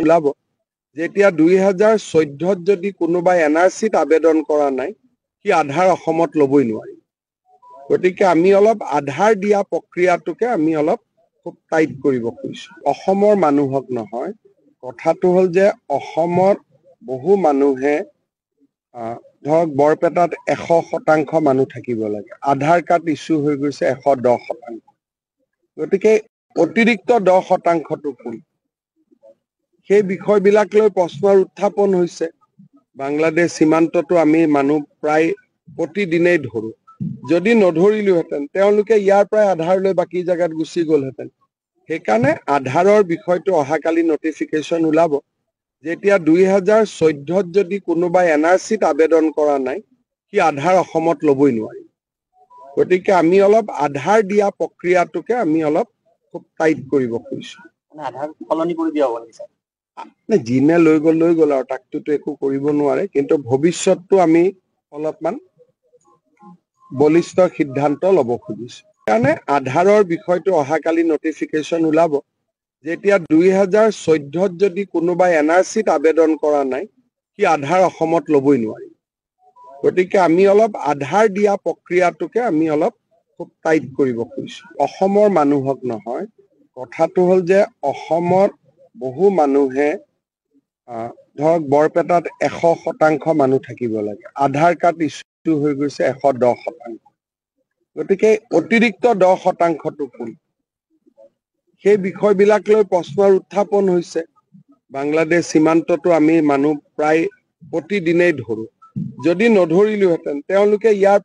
ওলাব যেতিয়া 2014 যদি কোনোবাই এনআৰচিত আবেদন কৰা নাই কি আধাৰ অসমত ল'বই নোৱাৰি। গতিকে আমি অলপ আধাৰ দিয়া প্ৰক্ৰিয়াটোকে আমি অলপ খুব টাইট কৰিব খুজিছো। অসমৰ মানুহক নহয়, কথাটো হ'ল যে অসমত বহু মানুহে ধৰক বৰপেটাত 100% মানুহ থাকিব লাগে, আধাৰ কাৰ্ড ইছ্যু হৈ গৈছে 110%। গতিকে অতিৰিক্ত 10%টো কোন? সেই বিষয়বিলাক লৈ প্ৰশ্নৰ উত্থাপন হৈছে। বাংলাদেশ সীমান্ততো আমি মানুহ প্ৰায় প্ৰতিদিনেই ধৰো, যদি নধৰিলোহেঁতেন তেওঁলোকে ইয়াৰ পৰাই আধাৰ লৈ বাকী জেগাত গুচি গ'লহেঁতেন। সেইকাৰণে আধাৰৰ বিষয়টো অহাকালি নটিফিকেশ্যন ওলাব যেতিয়া 2014 যদি কোনোবাই এনআৰচিত আবেদন কৰা নাই কি আধাৰ অসমত ল'বই নোৱাৰি। গতিকে আমি অলপ আধাৰ দিয়া প্ৰক্ৰিয়াটোকে আমি অলপ খুব টাইট কৰিব খুজিছো। আধাৰ সলনি কৰি দিয়া হ'ব নিশ্চয়। যিনে লৈ গ'ল আৰু তাকটোতো একো কৰিব নোৱাৰে, কিন্তু ভৱিষ্যতটো আমি অলপমান বলিষ্ঠ সিদ্ধান্ত ল'ব খুজিছো। সেইকাৰণে আধাৰৰ বিষয়টো অহাকালি নটিফিকেশ্যন ওলাব যেতিয়া 2014 যদি কোনোবাই এনআৰচিত আবেদন কৰা নাই কি আধাৰ অসমত ল'বই নোৱাৰি। গতিকে আমি অলপ আধাৰ দিয়া প্ৰক্ৰিয়াটোকে আমি অলপ খুব টাইট কৰিব খুজিছো। অসমৰ মানুহক নহয়, কথাটো হ'ল যে অসমত বহু মানুহে ধৰক বৰপেটাত 100% মানুহ থাকিব লাগে, আধাৰ কাৰ্ড ইছ্যু হৈ গৈছে 110%। গতিকে অতিৰিক্ত 10%টো কোন? সেই বিষয়বিলাক লৈ প্ৰশ্নৰ উত্থাপন হৈছে। বাংলাদেশ সীমান্ততো আমি মানুহ প্ৰায় প্ৰতিদিনেই ধৰো, যদি নধৰিলোহেঁতেন তেওঁলোকে ইয়াৰ